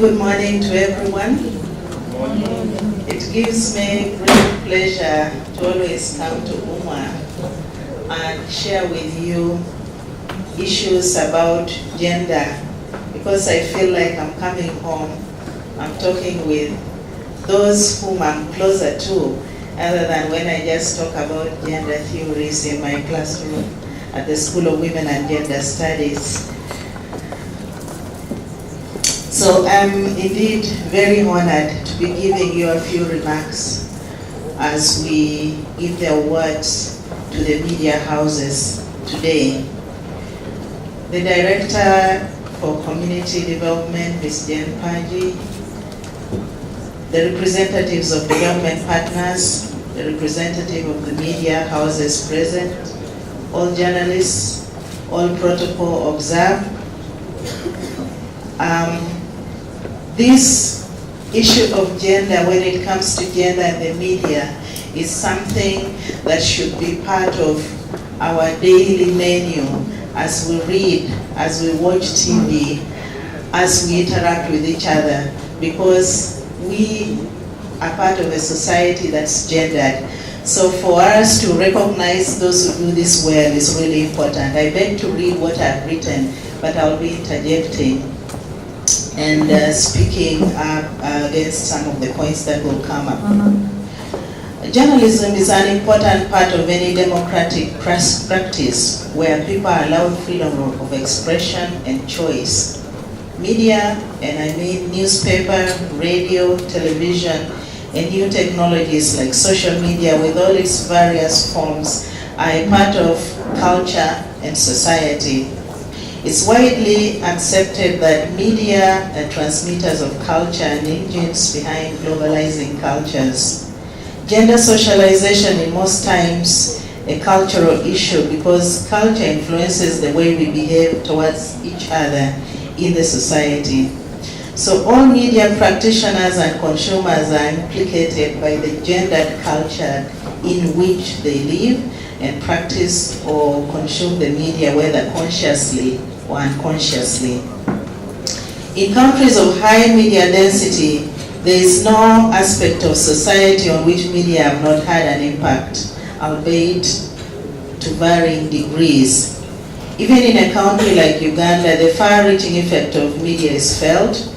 good morning to everyone. It gives me great pleasure to always come to UMA and share with you issues about gender, because I feel like I'm coming home. I'm talking with those whom I'm closer to, other than when I just talk about gender theories in my classroom at the School of Women and Gender Studies. So I'm indeed very honored to be giving you a few remarks as we give the awards to the media houses today. The Director for Community Development, Ms. Jen Paji, the representatives of the government partners, the representative of the media houses present, all journalists, all protocol observed. This issue of gender, when it comes to gender in the media, is something that should be part of our daily menu as we read, as we watch TV, as we interact with each other, because we are part of a society that's gendered. So for us to recognize those who do this well is really important. I beg to read what I've written, but I'll be interjecting and speaking against some of the points that will come up. Journalism is an important part of any democratic practice where people are allowed freedom of expression and choice. Media, and I mean newspaper, radio, television, and new technologies like social media with all its various forms are a part of culture and society. It's widely accepted that media are transmitters of culture and engines behind globalizing cultures. Gender socialization is most times a cultural issue because culture influences the way we behave towards each other in the society. So all media practitioners and consumers are implicated by the gendered culture in which they live and practice or consume the media, whether consciously or unconsciously. In countries of high media density, there is no aspect of society on which media have not had an impact, albeit to varying degrees. Even in a country like Uganda, the far-reaching effect of media is felt.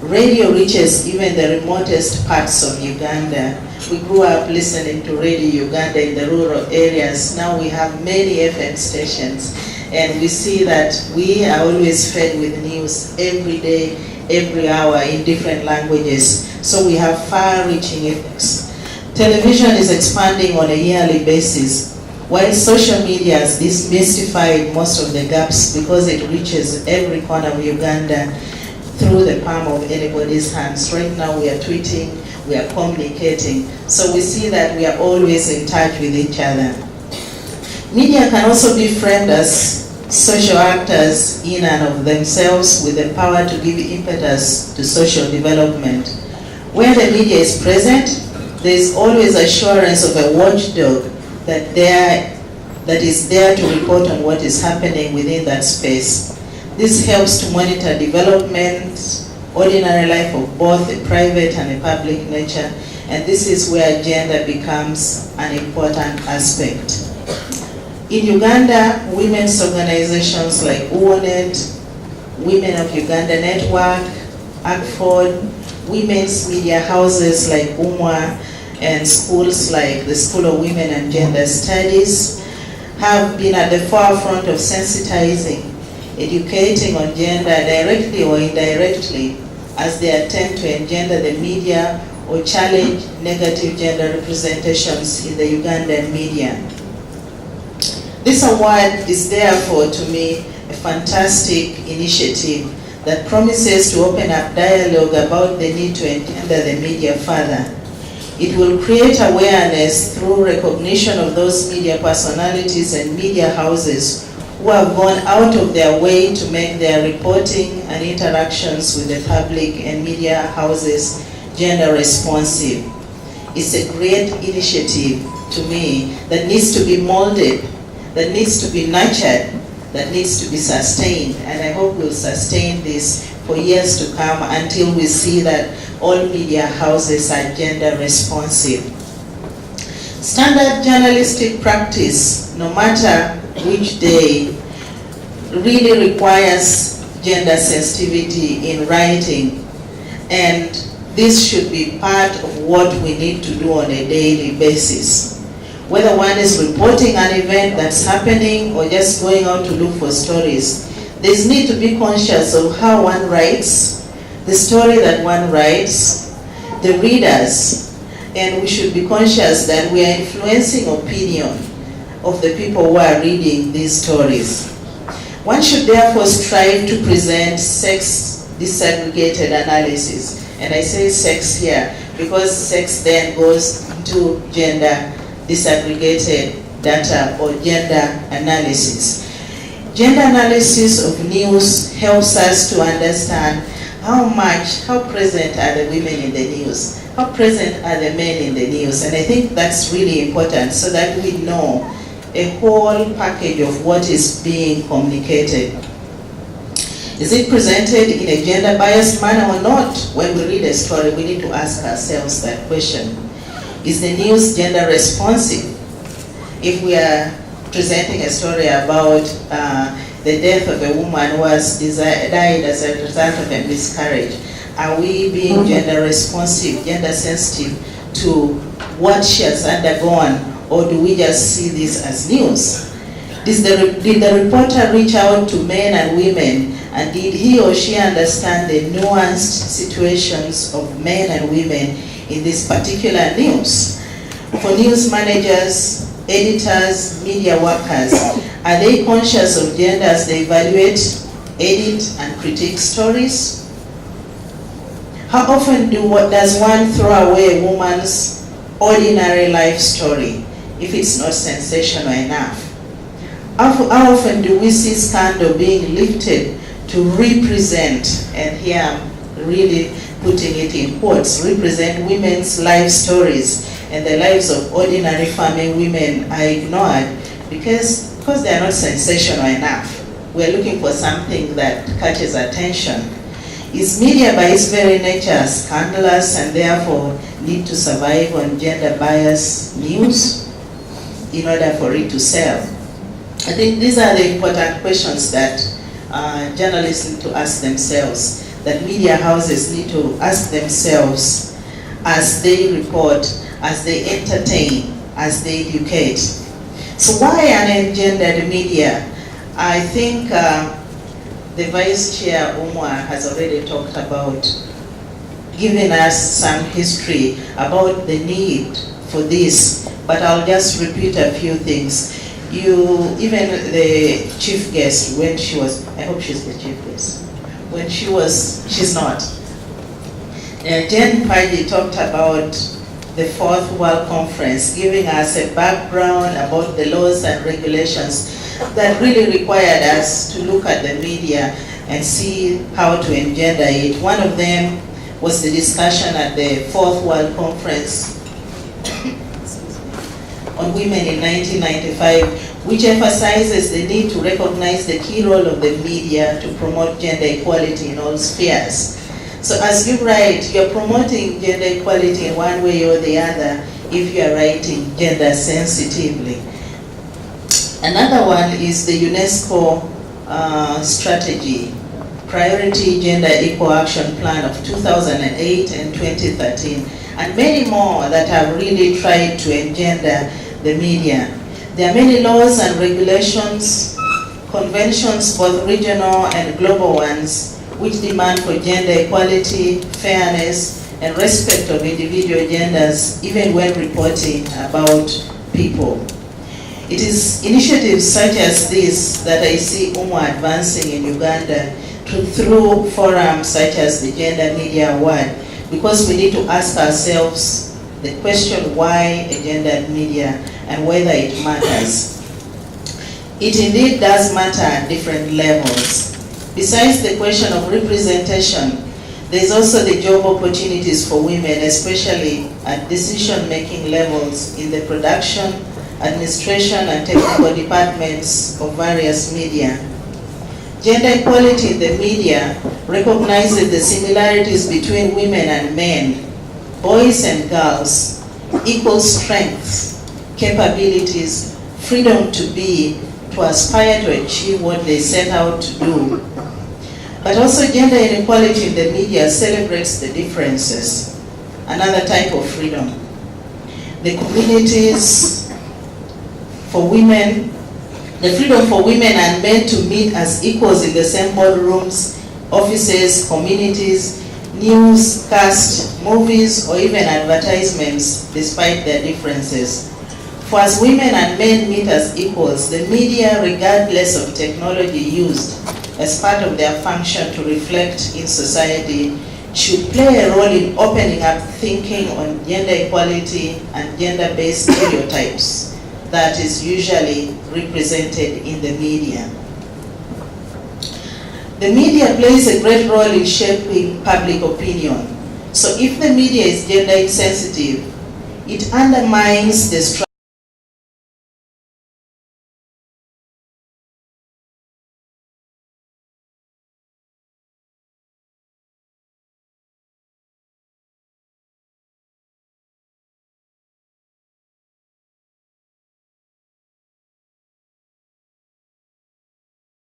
Radio reaches even the remotest parts of Uganda. We grew up listening to Radio Uganda in the rural areas. Now we have many FM stations, and we see that we are always fed with news every day, every hour in different languages. So we have far-reaching effects. Television is expanding on a yearly basis, while social media has demystified most of the gaps because it reaches every corner of Uganda through the palm of anybody's hands. Right now we are tweeting, we are communicating. So we see that we are always in touch with each other. Media can also be framed as social actors in and of themselves with the power to give impetus to social development. Where the media is present, there is always assurance of a watchdog that is there to report on what is happening within that space. This helps to monitor development, ordinary life of both the private and the public nature, and this is where gender becomes an important aspect. In Uganda, women's organizations like UONET, Women of Uganda Network, ACFOD, women's media houses like UMWA, and schools like the School of Women and Gender Studies have been at the forefront of sensitizing, educating on gender directly or indirectly as they attempt to engender the media or challenge negative gender representations in the Ugandan media. This award is therefore, to me, a fantastic initiative that promises to open up dialogue about the need to engender the media further. It will create awareness through recognition of those media personalities and media houses who have gone out of their way to make their reporting and interactions with the public and media houses gender responsive. It's a great initiative to me that needs to be molded, that needs to be nurtured, that needs to be sustained, and I hope we'll sustain this for years to come until we see that all media houses are gender responsive. Standard journalistic practice, no matter which day, really requires gender sensitivity in writing, and this should be part of what we need to do on a daily basis. Whether one is reporting an event that's happening or just going out to look for stories, there's need to be conscious of how one writes, the story that one writes, the readers, and we should be conscious that we are influencing opinion of the people who are reading these stories. One should therefore strive to present sex disaggregated analysis. And I say sex here because sex then goes into gender disaggregated data or gender analysis. Gender analysis of news helps us to understand how present are the women in the news, how present are the men in the news, and I think that's really important so that we know a whole package of what is being communicated. Is it presented in a gender biased manner or not? When we read a story, we need to ask ourselves that question. Is the news gender responsive? If we are presenting a story about the death of a woman who has died as a result of a miscarriage, are we being gender responsive, gender sensitive to what she has undergone, or do we just see this as news? Did the reporter reach out to men and women, and did he or she understand the nuanced situations of men and women in this particular news? For news managers, editors, media workers, are they conscious of gender as they evaluate, edit, and critique stories? How often does one throw away a woman's ordinary life story if it's not sensational enough? How often do we see scandal being lifted to represent, and here I'm really putting it in quotes, represent women's life stories, and the lives of ordinary farming women are ignored because they are not sensational enough. We're looking for something that catches attention. Is media by its very nature scandalous and therefore need to survive on gender biased news in order for it to sell? I think these are the important questions that journalists need to ask themselves, that media houses need to ask themselves as they report, as they entertain, as they educate. So why an ungendered media? I think the Vice Chair, Umwa, has already talked about giving us some history about the need for this, but I'll just repeat a few things. Even the chief guest, when she was, I hope she's the chief guest, when she's not. Jen Paji talked about the Fourth World Conference, giving us a background about the laws and regulations that really required us to look at the media and see how to engender it. One of them was the discussion at the Fourth World Conference on Women in 1995, which emphasizes the need to recognize the key role of the media to promote gender equality in all spheres. So as you write, you're promoting gender equality in one way or the other if you're writing gender sensitively. Another one is the UNESCO strategy, Priority Gender Equal Action Plan of 2008 and 2013, and many more that have really tried to engender the media. There are many laws and regulations, conventions, both regional and global ones, which demand for gender equality, fairness, and respect of individual genders, even when reporting about people. It is initiatives such as this that I see UMA advancing in Uganda through forums such as the Gender Media Award, because we need to ask ourselves the question why a gendered media and whether it matters. It indeed does matter at different levels. Besides the question of representation, there is also the job opportunities for women, especially at decision-making levels in the production, administration, and technical departments of various media. Gender equality in the media recognizes the similarities between women and men, boys and girls, equal strengths, capabilities, freedom to be, to aspire to achieve what they set out to do. But also gender inequality in the media celebrates the differences, another type of freedom. The communities for women, the freedom for women and men to meet as equals in the same boardrooms, offices, communities, news, cast, movies, or even advertisements, despite their differences. For as women and men meet as equals, the media, regardless of technology used as part of their function to reflect in society, should play a role in opening up thinking on gender equality and gender-based stereotypes that is usually represented in the media. The media plays a great role in shaping public opinion. So if the media is gender insensitive, it undermines the